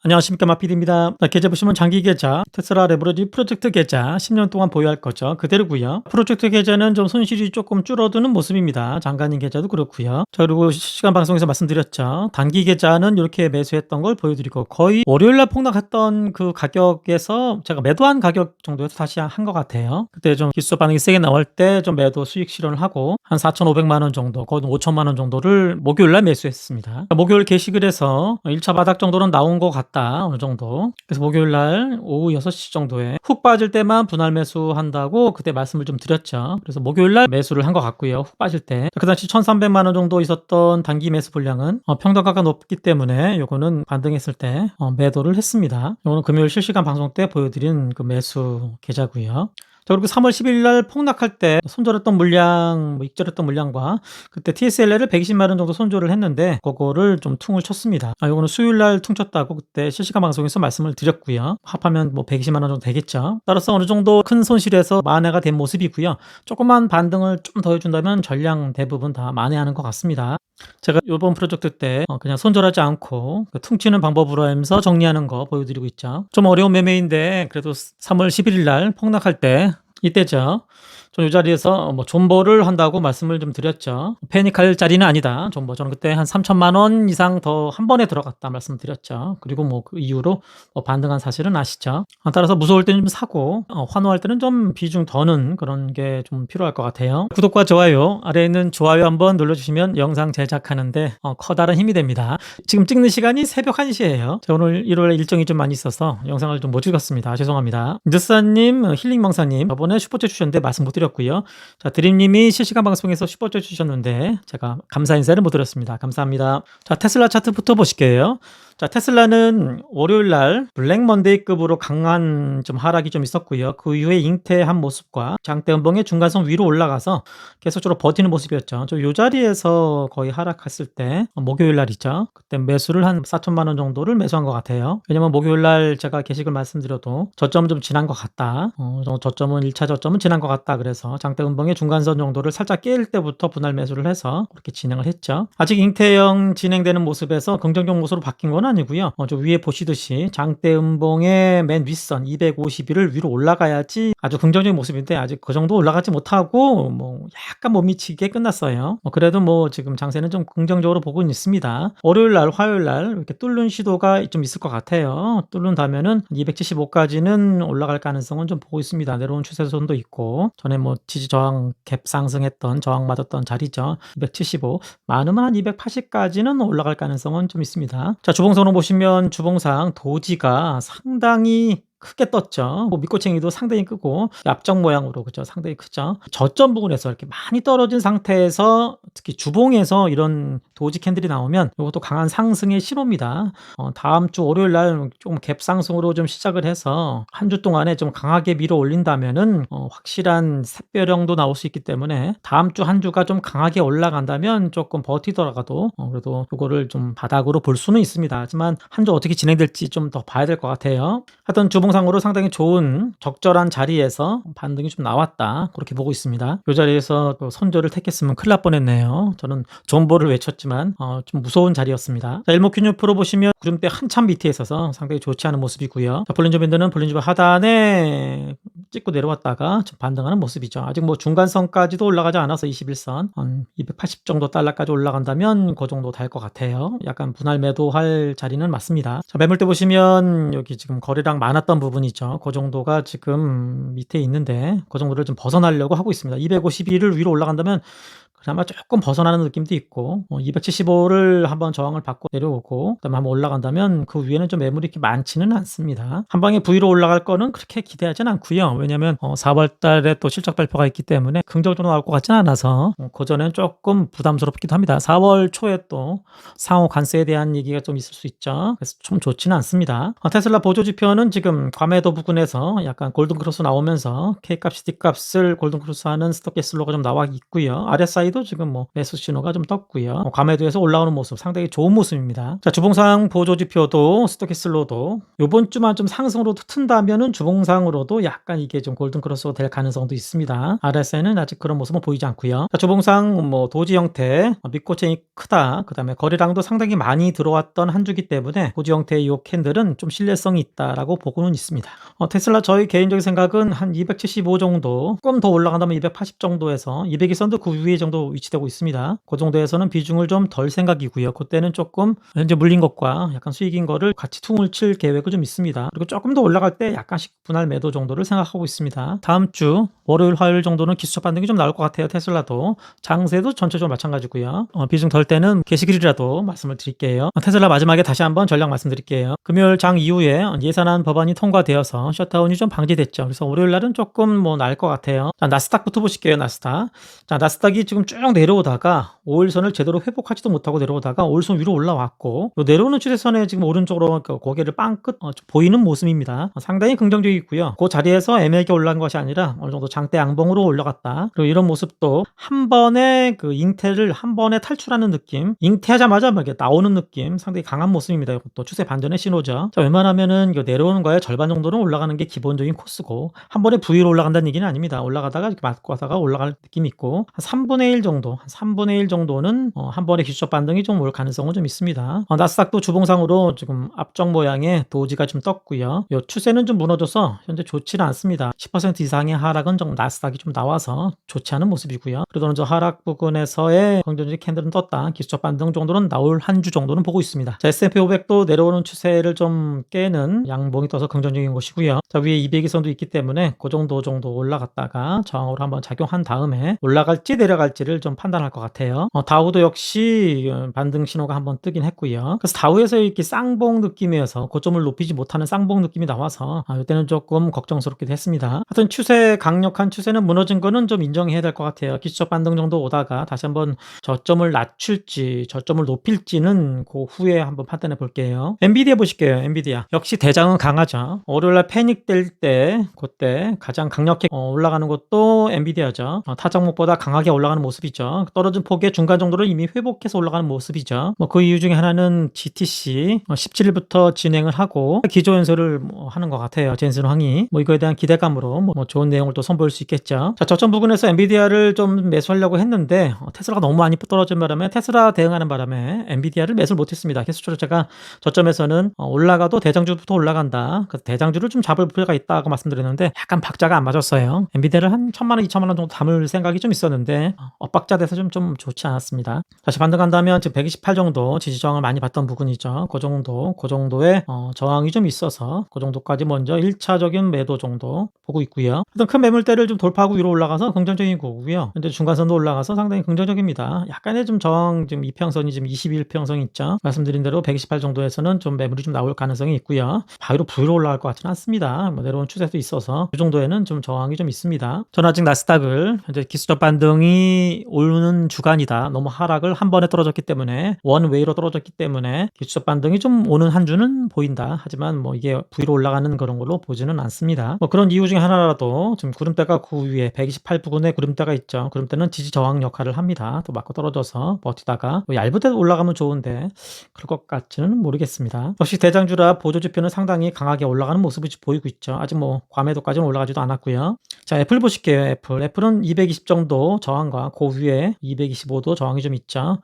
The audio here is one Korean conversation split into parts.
안녕하십니까, 마피디입니다. 계좌 보시면 장기 계좌, 테슬라 레버리지 프로젝트 계좌 10년 동안 보유할 거죠. 그대로고요. 프로젝트 계좌는 좀 손실이 조금 줄어드는 모습입니다. 장관님 계좌도 그렇고요. 자, 그리고 실시간 방송에서 말씀드렸죠. 단기 계좌는 이렇게 매수했던 걸 보여드리고 거의 월요일날 폭락했던 그 가격에서 제가 매도한 가격 정도에서 다시 한 것 같아요. 그때 좀 기술 반응이 세게 나올 때 좀 매도 수익 실현을 하고 한 4,500만 원 정도, 거의 5천만 원 정도를 목요일날 매수했습니다. 목요일 게시글 에서 1차 바닥 정도는 나온 것 같다, 어느 정도. 그래서 목요일 날 오후 6시 정도에 훅 빠질 때만 분할 매수한다고 그때 말씀을 좀 드렸죠. 그래서 목요일 날 매수를 한 것 같고요. 훅 빠질 때. 그 당시 1,300만 원 정도 있었던 단기 매수 분량은 평단가가 높기 때문에 요거는 반등했을 때 매도를 했습니다. 요거는 금요일 실시간 방송 때 보여드린 그 매수 계좌고요. 자, 그리고 3월 10일 날 폭락할 때 손절했던 물량, 익절했던 물량과 그때 TSLR을 120만 원 정도 손절을 했는데 그거를 좀 퉁을 쳤습니다. 요거는 수요일 날 퉁쳤다고 그때 실시간 방송에서 말씀을 드렸고요. 합하면 뭐 120만 원 정도 되겠죠. 따라서 어느 정도 큰 손실에서 만회가 된 모습이고요. 조금만 반등을 좀 더 해준다면 전량 대부분 다 만회하는 것 같습니다. 제가 요번 프로젝트 때 그냥 손절하지 않고 그 퉁치는 방법으로 하면서 정리하는 거 보여드리고 있죠. 좀 어려운 매매인데 그래도 3월 11일 날 폭락할 때 이때죠. 전 이 자리에서 존버를 한다고 말씀을 좀 드렸죠. 패닉할 자리는 아니다. 존버. 저는 그때 한 3천만 원 이상 더 한 번에 들어갔다 말씀드렸죠. 그리고 그 이후로 반등한 사실은 아시죠. 따라서 무서울 때는 좀 사고 환호할 때는 좀 비중 더는 그런 게 좀 필요할 것 같아요. 구독과 좋아요, 아래에 있는 좋아요 한번 눌러주시면 영상 제작하는데 커다란 힘이 됩니다. 지금 찍는 시간이 새벽 1시예요. 오늘 일요일 일정이 좀 많이 있어서 영상을 좀 못 찍었습니다. 죄송합니다. 느사님, 힐링망사님 저번에 슈퍼챗 주셨는데 말씀 못 드렸고요. 자, 드림님이 실시간 방송에서 슈퍼챗 주셨는데 제가 감사 인사를 못 드렸습니다. 감사합니다. 자, 테슬라 차트부터 보실게요. 자, 테슬라는 월요일 날 블랙 먼데이급으로 강한 좀 하락이 좀 있었고요. 그 이후에 잉태한 모습과 장대 음봉의 중간선 위로 올라가서 계속적으로 버티는 모습이었죠. 요 자리에서 거의 하락했을 때 목요일 날이죠. 그때 매수를 한 4천만 원 정도를 매수한 것 같아요. 왜냐면 목요일 날 제가 게시글 말씀드려도 저점은 좀 지난 것 같다. 저점은 1차 저점은 지난 것 같다. 그래서 장대 음봉의 중간선 정도를 살짝 깰 때부터 분할 매수를 해서 그렇게 진행을 했죠. 아직 잉태형 진행되는 모습에서 긍정적 모습으로 바뀐 건 아니고요. 저 위에 보시듯이 장대 음봉의 맨 윗선 250일을 위로 올라가야지 아주 긍정적인 모습인데 아직 그 정도 올라가지 못하고 약간 못 미치게 끝났어요. 그래도 지금 장세는 좀 긍정적으로 보고 있습니다. 월요일 날, 화요일 날 이렇게 뚫는 시도가 좀 있을 것 같아요. 뚫는다면은 275까지는 올라갈 가능성은 좀 보고 있습니다. 내려온 추세선도 있고 전에 지지 저항 갭 상승했던 저항 맞았던 자리죠. 275 많으면 한 280까지는 올라갈 가능성은 좀 있습니다. 자, 주봉선을 보시면 주봉상 도지가 상당히 크게 떴죠. 밑꼬챙이도 상당히 크고 앞정 모양으로 그죠, 상당히 크죠. 저점 부분에서 이렇게 많이 떨어진 상태에서 특히 주봉에서 이런 도지 캔들이 나오면 이것도 강한 상승의 신호입니다. 다음 주 월요일 날 조금 갭 상승으로 좀 시작을 해서 한 주 동안에 좀 강하게 밀어 올린다면은 확실한 샛별형도 나올 수 있기 때문에 다음 주 한 주가 좀 강하게 올라간다면 조금 버티더라도 그래도 이거를 좀 바닥으로 볼 수는 있습니다. 하지만 한 주 어떻게 진행될지 좀 더 봐야 될 것 같아요. 하여튼 주봉상으로 상당히 좋은 적절한 자리에서 반등이 좀 나왔다, 그렇게 보고 있습니다. 이 자리에서 또 손절을 택했으면 큰일 날 뻔했네요. 저는 존버를 외쳤지만 좀 무서운 자리였습니다. 자, 일목균유 프로 보시면 구름대 한참 밑에 있어서 상당히 좋지 않은 모습이고요. 자, 볼린저 밴드는 볼린저 하단에 찍고 내려왔다가 좀 반등하는 모습이죠. 아직 중간선까지도 올라가지 않아서 21선 한 280 정도 달러까지 올라간다면 그 정도 될 것 같아요. 약간 분할 매도할 자리는 맞습니다. 자, 매물대 보시면 여기 지금 거래량 많았던 부분이죠. 그 정도가 지금 밑에 있는데 그 정도를 좀 벗어나려고 하고 있습니다. 251을 위로 올라간다면 그나마 조금 벗어나는 느낌도 있고 275를 한번 저항을 받고 내려오고 그다음에 한번 올라간다면 그 위에는 좀 매물이 이렇게 많지는 않습니다. 한 방에 V로 올라갈 거는 그렇게 기대하진 않고요. 왜냐하면 4월 달에 또 실적 발표가 있기 때문에 긍정적으로 나올 것 같지는 않아서 그 전에는 조금 부담스럽기도 합니다. 4월 초에 또 상호 관세에 대한 얘기가 좀 있을 수 있죠. 그래서 좀 좋지는 않습니다. 테슬라 보조 지표는 지금 과매도 부근에서 약간 골든크로스 나오면서 K값이 D값을 골든크로스하는 스톱게슬로가 좀 나와 있고요. RSI 사이도 지금 뭐 매수 신호가 좀 떴고요. 과매도에서 올라오는 모습 상당히 좋은 모습입니다. 자, 주봉상 보조지표도 스토키슬로도 요번 주만 좀 상승으로 튼다면은 주봉상으로도 약간 이게 좀 골든 크로스가 될 가능성도 있습니다. RSI는 아직 그런 모습은 보이지 않고요. 자, 주봉상 뭐 도지 형태 밑꼬챙이 크다. 그다음에 거래량도 상당히 많이 들어왔던 한 주기 때문에 도지 형태의 이 캔들은 좀 신뢰성이 있다라고 보고는 있습니다. 테슬라 저희 개인적인 생각은 한 275 정도, 조금 더 올라간다면 280 정도에서 200일선도 그 위에 정도 위치되고 있습니다. 그 정도에서는 비중을 좀 덜 생각이고요. 그때는 조금 현재 물린 것과 약간 수익인 거를 같이 퉁을 칠 계획은 좀 있습니다. 그리고 조금 더 올라갈 때 약간씩 분할 매도 정도를 생각하고 있습니다. 다음 주 월요일, 화요일 정도는 기술적 반등이 좀 나올 것 같아요. 테슬라도 장세도 전체적으로 마찬가지고요. 비중 덜 때는 게시글이라도 말씀을 드릴게요. 테슬라 마지막에 다시 한번 전략 말씀드릴게요. 금요일 장 이후에 예산안 법안이 통과되어서 셧다운이 좀 방지됐죠. 그래서 월요일 날은 조금 뭐 나을 것 같아요. 자, 나스닥부터 보실게요. 나스닥. 자, 나스닥이 지금 쭉 내려오다가 5일선을 제대로 회복하지도 못하고 내려오다가 5일선 위로 올라왔고, 내려오는 추세선에 지금 오른쪽으로 고개를 빵끝 보이는 모습입니다. 상당히 긍정적이고요. 그 자리에서 애매하게 올라간 것이 아니라 어느 정도 장대 양봉으로 올라갔다. 그리고 이런 모습도 한 번에 그 잉태를 한 번에 탈출하는 느낌, 잉태하자마자 막 이렇게 나오는 느낌, 상당히 강한 모습입니다. 이것도 추세 반전의 신호죠. 자, 웬만하면은 내려오는 거에 절반 정도는 올라가는 게 기본적인 코스고, 한 번에 V로 올라간다는 얘기는 아닙니다. 올라가다가 이렇게 맞고 가다가 올라갈 느낌이 있고, 한 3분의 1 정도, 한 3분의 1 정도는 한 번에 기술적 반등이 좀 올 가능성은 좀 있습니다. 나스닥도 주봉상으로 지금 앞쪽 모양의 도지가 좀 떴고요. 요 추세는 좀 무너져서 현재 좋지는 않습니다. 10% 이상의 하락은 좀 나스닥이 좀 나와서 좋지 않은 모습이고요. 그래도 저 하락 부근에서의 긍정적인 캔들은 떴다. 기술적 반등 정도는 나올 한 주 정도는 보고 있습니다. 자, S&P 500도 내려오는 추세를 좀 깨는 양봉이 떠서 긍정적인 것이고요. 자, 위에 200일선도 있기 때문에 그 정도 올라갔다가 저항으로 한번 작용한 다음에 올라갈지 내려갈지를 좀 판단할 것 같아요. 다우도 역시 반등 신호가 한번 뜨긴 했고요. 그래서 다우에서 이렇게 쌍봉 느낌이어서 고점을 높이지 못하는 쌍봉 느낌이 나와서 이때는 조금 걱정스럽기도 했습니다. 하여튼 강력한 추세는 무너진 거는 좀 인정해야 될 것 같아요. 기술적 반등 정도 오다가 다시 한번 저점을 낮출지 저점을 높일지는 그 후에 한번 판단해 볼게요. 엔비디아 보실게요. 엔비디아 역시 대장은 강하죠. 월요일날 패닉 될 때 그때 가장 강력하게 올라가는 것도 엔비디아죠. 타 종목보다 강하게 올라가는 모습이죠. 떨어진 폭의 중간 정도를 이미 회복해서 올라가는 모습이죠. 그 이유 중에 하나는 GTC 17일부터 진행을 하고 기조연설을 하는 것 같아요. 젠슨 황이 이거에 대한 기대감으로 좋은 내용을 또 선보일 수 있겠죠. 자, 저점 부근에서 엔비디아를 좀 매수하려고 했는데 테슬라가 너무 많이 떨어진 바람에 테슬라 대응하는 바람에 엔비디아를 매수를 못했습니다. 계속적으로 제가 저점에서는 올라가도 대장주부터 올라간다. 그래서 대장주를 좀 잡을 필요가 있다고 말씀드렸는데 약간 박자가 안 맞았어요. 엔비디아를 한 1,000만원, 2,000만원 정도 담을 생각이 좀 있었는데 엇박자 돼서 좀 좋지 않았습니다. 다시 반등한다면 지금 128 정도 지지저항을 많이 봤던 부분이죠. 그 정도의 저항이 좀 있어서 그 정도까지 먼저 1차적인 매도 정도 보고 있고요. 일단 큰 매물대를 좀 돌파하고 위로 올라가서 긍정적인 거고요. 현재 중간선도 올라가서 상당히 긍정적입니다. 약간의 좀 저항, 지금 이평선이 지금 21평선이 있죠. 말씀드린 대로 128 정도에서는 좀 매물이 좀 나올 가능성이 있고요. 바로 V로 올라갈 것 같지는 않습니다. 내려온 추세도 있어서 이 정도에는 좀 저항이 좀 있습니다. 저는 아직 나스닥을 현재 기술적 반등이 오는 주간이다. 너무 하락을 한 번에 떨어졌기 때문에 원웨이로 떨어졌기 때문에 기술적 반등이 좀 오는 한 주는 보인다. 하지만 이게 V로 올라가는 그런 걸로 보지는 않습니다. 그런 이유 중에 하나라도 지금 구름대가 그 위에 128 부근에 구름대가 있죠. 구름대는 지지 저항 역할을 합니다. 또 맞고 떨어져서 버티다가 얇은 데 올라가면 좋은데 그럴 것 같지는 모르겠습니다. 역시 대장주라 보조지표는 상당히 강하게 올라가는 모습이 보이고 있죠. 아직 과매도까지는 올라가지도 않았고요. 자, 애플 보실게요. 애플은 220 정도 저항과 그 위에 225도 저항이 좀 있죠.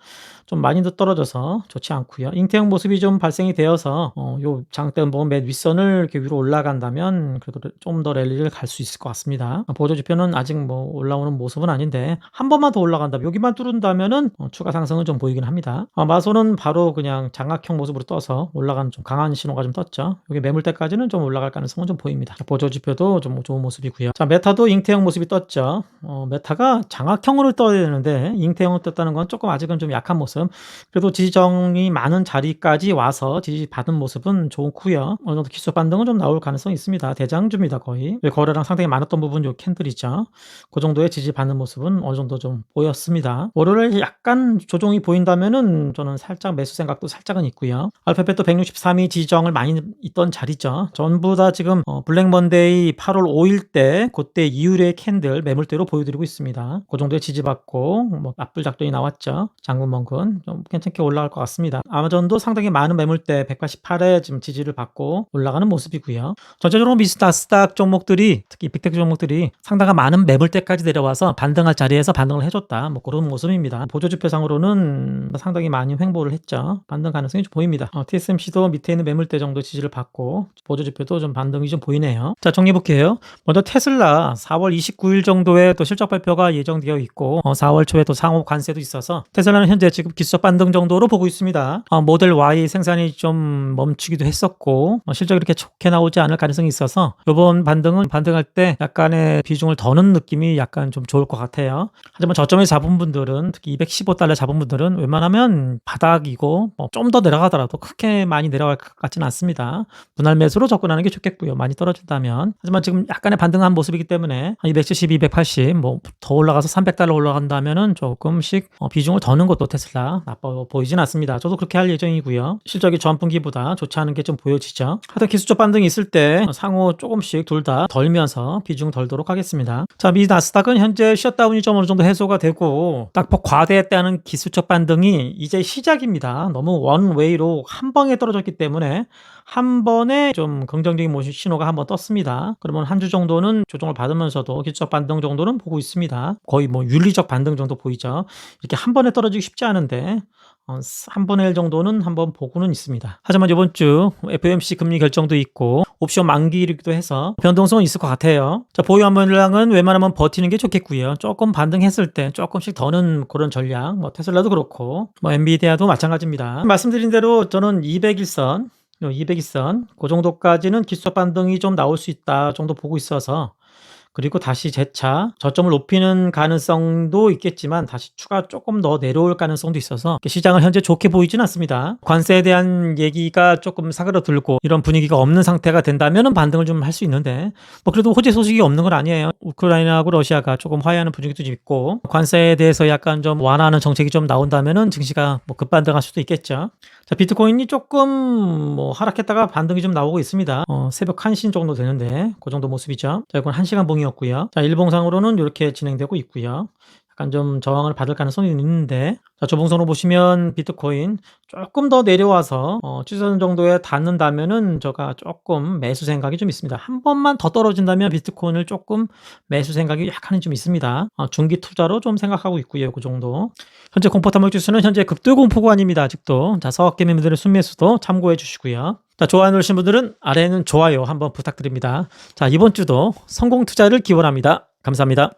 좀 많이 더 떨어져서 좋지 않고요. 잉태형 모습이 좀 발생이 되어서 요 장대 맨 윗선을 이렇게 위로 올라간다면 그래도 좀 더 랠리를 갈 수 있을 것 같습니다. 보조지표는 아직 올라오는 모습은 아닌데 한 번만 더 올라간다면 여기만 뚫은다면은 추가 상승은 좀 보이긴 합니다. 마소는 바로 그냥 장악형 모습으로 떠서 올라가는 좀 강한 신호가 좀 떴죠. 여기 매물대까지는 좀 올라갈 가능성은 좀 보입니다. 보조지표도 좀 좋은 모습이고요. 자, 메타도 잉태형 모습이 떴죠. 메타가 장악형으로 떠야 되는데 잉태형으로 떴다는 건 조금 아직은 좀 약한 모습. 그래도 지지정이 많은 자리까지 와서 지지받은 모습은 좋고요. 어느 정도 기술 반등은 좀 나올 가능성이 있습니다. 대장주입니다. 거의 거래량 상당히 많았던 부분 요 캔들이죠. 그 정도의 지지받는 모습은 어느 정도 좀 보였습니다. 월요일에 약간 조정이 보인다면은 저는 살짝 매수 생각도 살짝은 있고요. 알파벳도 163이 지지정을 많이 있던 자리죠. 전부 다 지금 블랙 먼데이 8월 5일 때 그때 이후의 캔들 매물대로 보여드리고 있습니다. 그 정도에 지지받고 뭐 나쁠 작전이 나왔죠. 장군멍근 좀 괜찮게 올라갈 것 같습니다. 아마존도 상당히 많은 매물대 188에 지금 지지를 받고 올라가는 모습이고요. 전체적으로 미스 나스닥 종목들이 특히 빅테크 종목들이 상당한 많은 매물대까지 내려와서 반등할 자리에서 반등을 해줬다. 뭐 그런 모습입니다. 보조지표상으로는 상당히 많이 횡보를 했죠. 반등 가능성이 좀 보입니다. TSMC도 밑에 있는 매물대 정도 지지를 받고 보조지표도 좀 반등이 좀 보이네요. 자, 정리해볼게요. 먼저 테슬라 4월 29일 정도에 또 실적 발표가 예정되어 있고 4월 초에 또 상호 관세도 있어서 테슬라는 현재 지금 기술적 반등 정도로 보고 있습니다. 모델 Y 생산이 좀 멈추기도 했었고 실적이 이렇게 좋게 나오지 않을 가능성이 있어서 이번 반등은 반등할 때 약간의 비중을 더 넣는 느낌이 약간 좀 좋을 것 같아요. 하지만 저점에 잡은 분들은 특히 $215 잡은 분들은 웬만하면 바닥이고 좀 더 내려가더라도 크게 많이 내려갈 것 같지는 않습니다. 분할 매수로 접근하는 게 좋겠고요. 많이 떨어진다면. 하지만 지금 약간의 반등한 모습이기 때문에 270, 280 뭐 더 올라가서 $300 올라간다면은 조금씩 비중을 더 넣는 것도 테슬라 나빠 보이진 않습니다. 저도 그렇게 할 예정이고요. 실적이 전분기보다 좋지 않은 게 좀 보여지죠. 하여튼 기술적 반등이 있을 때 상호 조금씩 둘 다 덜면서 비중 덜도록 하겠습니다. 자, 미 나스닥은 현재 셧다운이 좀 어느 정도 해소가 되고 딱 과대했다는 기술적 반등이 이제 시작입니다. 너무 원웨이로 한 방에 떨어졌기 때문에 한 번에 좀 긍정적인 신호가 한번 떴습니다. 그러면 한 주 정도는 조정을 받으면서도 기술적 반등 정도는 보고 있습니다. 거의 뭐 윤리적 반등 정도 보이죠. 이렇게 한 번에 떨어지기 쉽지 않은데 3분의 1 정도는 한번 보고는 있습니다. 하지만 이번 주 FOMC 금리 결정도 있고 옵션 만기이기도 해서 변동성은 있을 것 같아요. 자, 보유 물량은 웬만하면 버티는 게 좋겠고요. 조금 반등했을 때 조금씩 더는 그런 전략, 뭐 테슬라도 그렇고 뭐 엔비디아도 마찬가지입니다. 말씀드린 대로 저는 200일선 그 정도까지는 기술적 반등이 좀 나올 수 있다 정도 보고 있어서 그리고 다시 재차 저점을 높이는 가능성도 있겠지만 다시 추가 조금 더 내려올 가능성도 있어서 시장을 현재 좋게 보이진 않습니다. 관세에 대한 얘기가 조금 사그러들고 이런 분위기가 없는 상태가 된다면 반등을 좀 할 수 있는데 뭐 그래도 호재 소식이 없는 건 아니에요. 우크라이나하고 러시아가 조금 화해하는 분위기도 있고 관세에 대해서 약간 좀 완화하는 정책이 좀 나온다면은 증시가 뭐 급반등할 수도 있겠죠. 자, 비트코인이 조금 뭐 하락했다가 반등이 좀 나오고 있습니다. 새벽 1시 정도 되는데 그 정도 모습이죠. 자, 이건 1시간 봉이었고요. 자, 일봉상으로는 이렇게 진행되고 있고요. 약간 좀 저항을 받을 가능성이 있는데 자, 조봉선으로 보시면 비트코인 조금 더 내려와서 추세선 정도에 닿는다면은 제가 조금 매수 생각이 좀 있습니다. 한 번만 더 떨어진다면 비트코인을 조금 매수 생각이 약간은 좀 있습니다. 중기 투자로 좀 생각하고 있고요. 그 정도. 현재 공포탐욕 지수는 현재 급등공포 구간입니다. 아직도. 자, 서학개미들의 순매수도 참고해 주시고요. 자, 좋아요 누르신 분들은 아래에는 좋아요 한번 부탁드립니다. 자, 이번 주도 성공 투자를 기원합니다. 감사합니다.